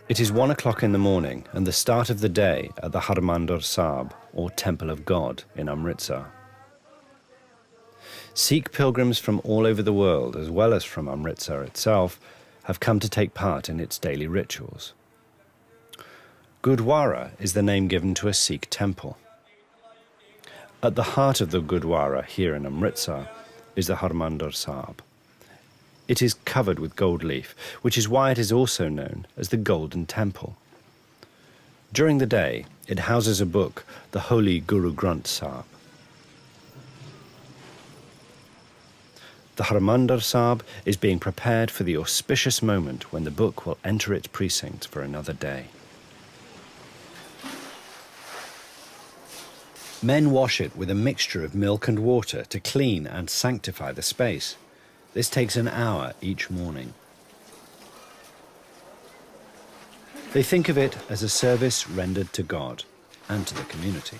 It is 1 o'clock in the morning and the start of the day at the Harmandir Sahib, or Temple of God, in Amritsar. Sikh pilgrims from all over the world, as well as from Amritsar itself, have come to take part in its daily rituals. Gurdwara is the name given to a Sikh temple. At the heart of the Gurdwara here in Amritsar is the Harmandir Sahib. It is covered with gold leaf, which is why it is also known as the Golden Temple. During the day, it houses a book, the Holy Guru Granth Sahib. The Harmandir Sahib is being prepared for the auspicious moment when the book will enter its precincts for another day. Men wash it with a mixture of milk and water to clean and sanctify the space. This takes an hour each morning. They think of it as a service rendered to God and to the community.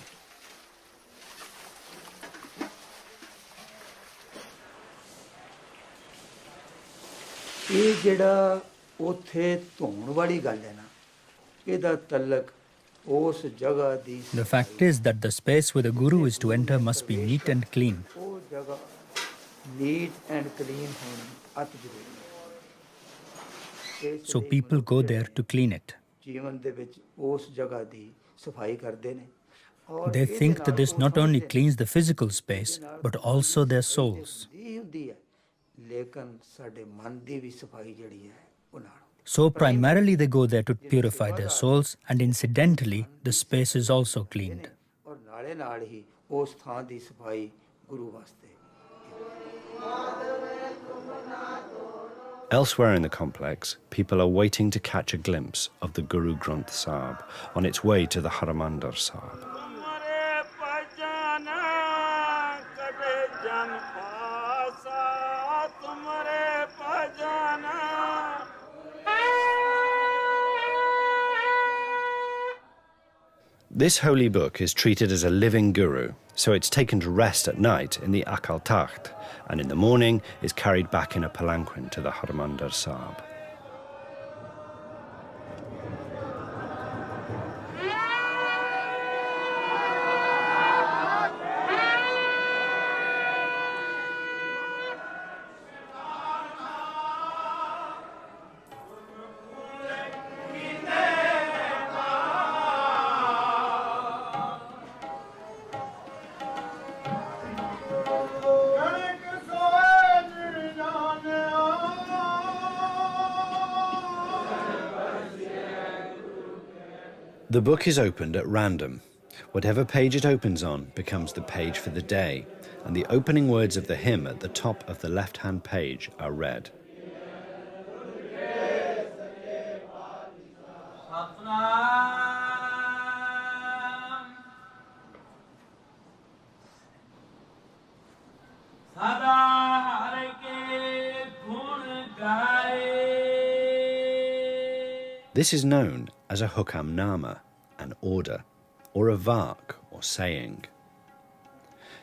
The fact is that the space where the Guru is to enter must be neat and clean. So people go there to clean it. They think that this not only cleans the physical space, but also their souls. So primarily they go there to purify their souls, and incidentally, the space is also cleaned. Elsewhere in the complex, people are waiting to catch a glimpse of the Guru Granth Sahib on its way to the Harmandir Sahib. This holy book is treated as a living guru, so it's taken to rest at night in the Akal Takht, and in the morning is carried back in a palanquin to the Harmandir Sahib. The book is opened at random. Whatever page it opens on becomes the page for the day, and the opening words of the hymn at the top of the left-hand page are read. This is known as a hukam nama, an order, or a vark, or saying.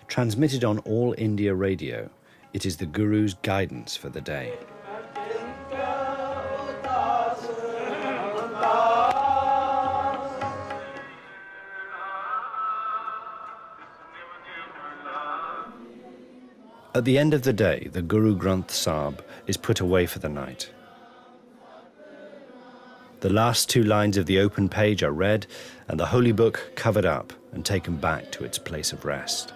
Transmitted on All India Radio, it is the Guru's guidance for the day. At the end of the day, the Guru Granth Sahib is put away for the night. The last two lines of the open page are read, and the holy book covered up and taken back to its place of rest.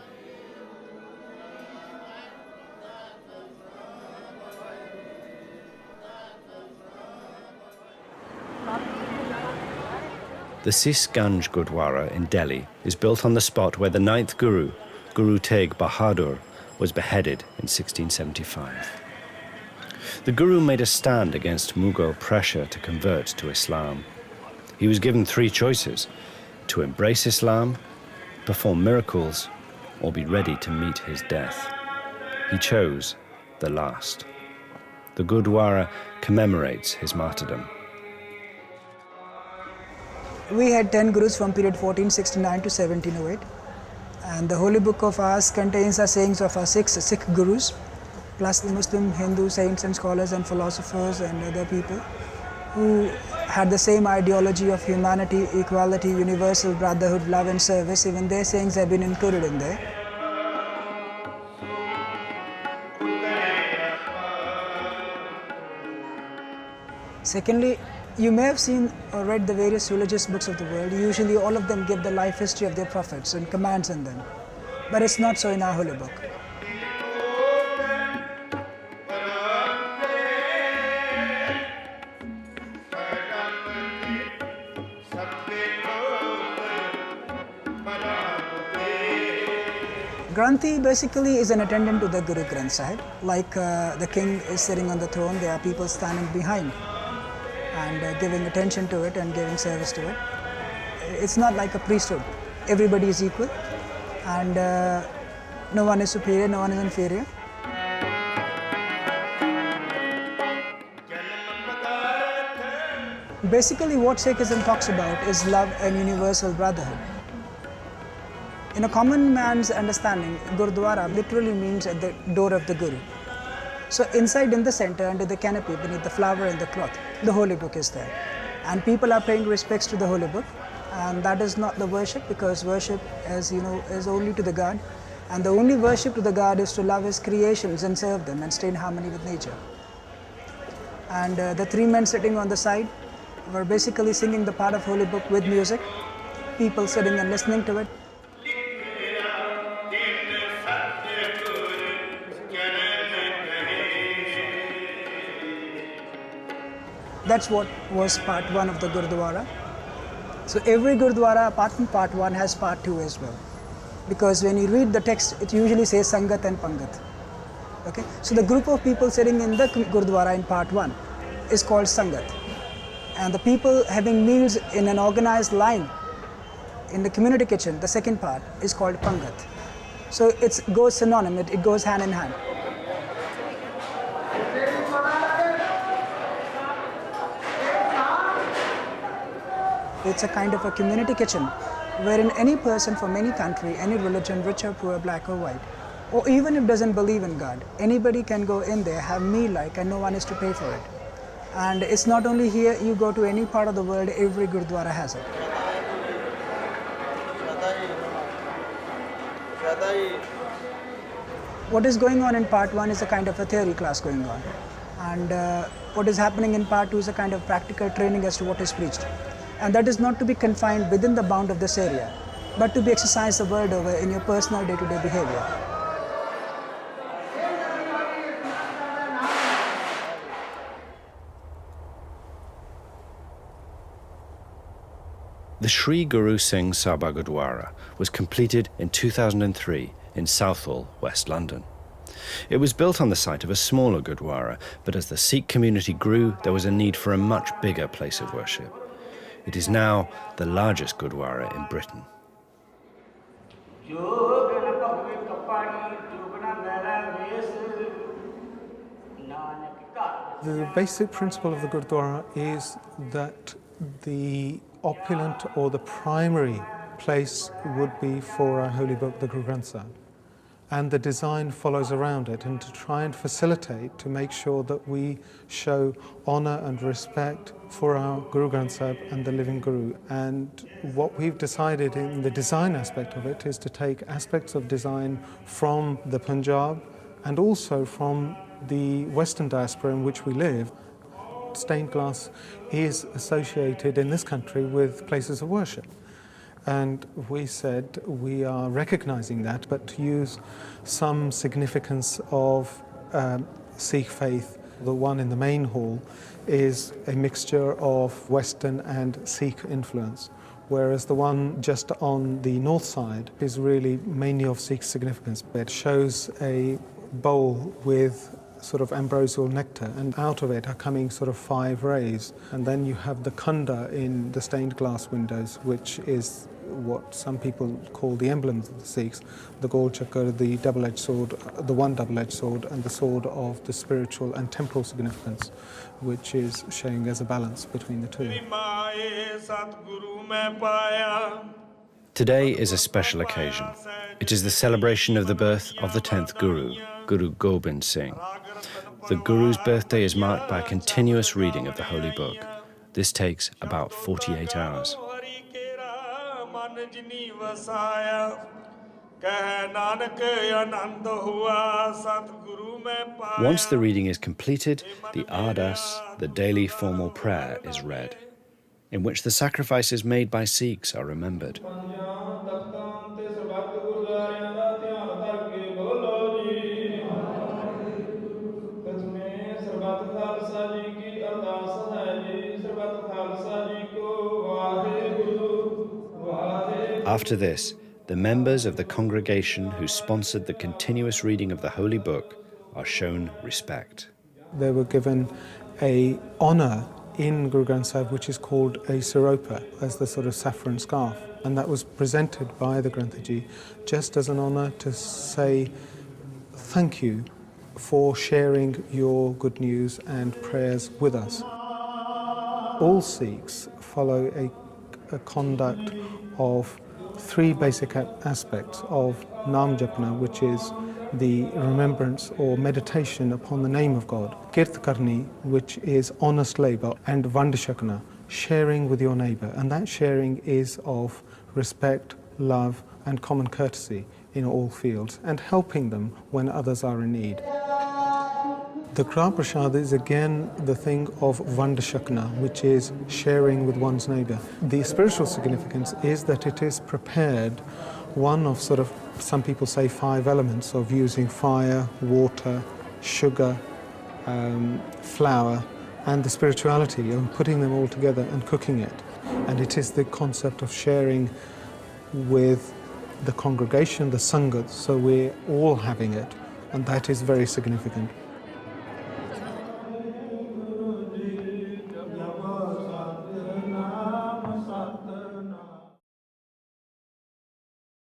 The Sisganj Gurdwara in Delhi is built on the spot where the ninth Guru, Guru Tegh Bahadur, was beheaded in 1675. The Guru made a stand against Mughal pressure to convert to Islam. He was given three choices: to embrace Islam, perform miracles, or be ready to meet his death. He chose the last. The Gurdwara commemorates his martyrdom. We had 10 Gurus from period 1469 to 1708. And the holy book of ours contains the sayings of our Sikh Gurus, plus the Muslim, Hindu saints and scholars and philosophers and other people. who had the same ideology of humanity, equality, universal brotherhood, love and service. Even their sayings have been included in there. Secondly, you may have seen or read the various religious books of the world. Usually all of them give the life history of their prophets and commands in them. But it's not so in our holy book. Granthi basically is an attendant to the Guru Granth Sahib. Like the king is sitting on the throne, there are people standing behind and giving attention to it and giving service to it. It's not like a priesthood. Everybody is equal and no one is superior, no one is inferior. Basically what Sikhism talks about is love and universal brotherhood. In a common man's understanding, Gurdwara literally means at the door of the Guru. So inside in the center, under the canopy, beneath the flower and the cloth, the holy book is there. And people are paying respects to the holy book. And that is not the worship, because worship, as you know, is only to the God. And the only worship to the God is to love his creations and serve them and stay in harmony with nature. And the three men sitting on the side were basically singing the part of holy book with music. People sitting and listening to it. That's what was part one of the Gurdwara. So every Gurdwara, apart from part one, has part two as well. Because when you read the text, it usually says Sangat and Pangat. Okay? So the group of people sitting in the Gurdwara in part one is called Sangat. And the people having meals in an organized line in the community kitchen, the second part, is called Pangat. So it goes synonymous, it goes hand in hand. It's a kind of a community kitchen wherein any person from any country, any religion, rich or poor, black or white, or even if doesn't believe in God, anybody can go in there, have meal like, and no one is to pay for it. And it's not only here, you go to any part of the world, every Gurdwara has it. What is going on in part one is a kind of a theory class going on. And what is happening in part two is a kind of practical training as to what is preached. And that is not to be confined within the bound of this area, but to be exercised the world over in your personal day-to-day behavior. The Sri Guru Singh Sabha Gurdwara was completed in 2003 in Southall, West London. It was built on the site of a smaller Gurdwara, but as the Sikh community grew, there was a need for a much bigger place of worship. It is now the largest Gurdwara in Britain. The basic principle of the Gurdwara is that the opulent or the primary place would be for our holy book, the Guru Granth Sahib. And the design follows around it, and to try and facilitate, to make sure that we show honor and respect for our Guru Granth Sahib and the living Guru. And what we've decided in the design aspect of it is to take aspects of design from the Punjab and also from the Western diaspora in which we live. Stained glass is associated in this country with places of worship. And we said we are recognizing that, but to use some significance of Sikh faith. The one in the main hall is a mixture of Western and Sikh influence, whereas the one just on the north side is really mainly of Sikh significance. It shows a bowl with sort of ambrosial nectar, and out of it are coming sort of 5 rays. And then you have the khanda in the stained glass windows, which is what some people call the emblems of the Sikhs, the Gol Chakra, the double-edged sword, the one double-edged sword, and the sword of the spiritual and temporal significance, which is showing as a balance between the two. Today is a special occasion. It is the celebration of the birth of the 10th Guru, Guru Gobind Singh. The Guru's birthday is marked by a continuous reading of the Holy Book, This takes about 48 hours. Once the reading is completed, the Ardas, the daily formal prayer, is read, in which the sacrifices made by Sikhs are remembered. After this, the members of the congregation who sponsored the continuous reading of the Holy Book are shown respect. They were given a honour in Guru Granth Sahib which is called a siropa, as the sort of saffron scarf, and that was presented by the Granthji just as an honour to say thank you for sharing your good news and prayers with us. All Sikhs follow a conduct of three basic aspects of Nam Japna, which is the remembrance or meditation upon the name of God, Kirt Karni, which is honest labour, and Vandashakna, sharing with your neighbour. And that sharing is of respect, love and common courtesy in all fields, and helping them when others are in need. The Kra Prasad is again the thing of Vandashakna, which is sharing with one's neighbour. The spiritual significance is that it is prepared one of sort of, some people say 5 elements of using fire, water, sugar, flour, and the spirituality of putting them all together and cooking it. And it is the concept of sharing with the congregation, the Sangat, so we're all having it, and that is very significant.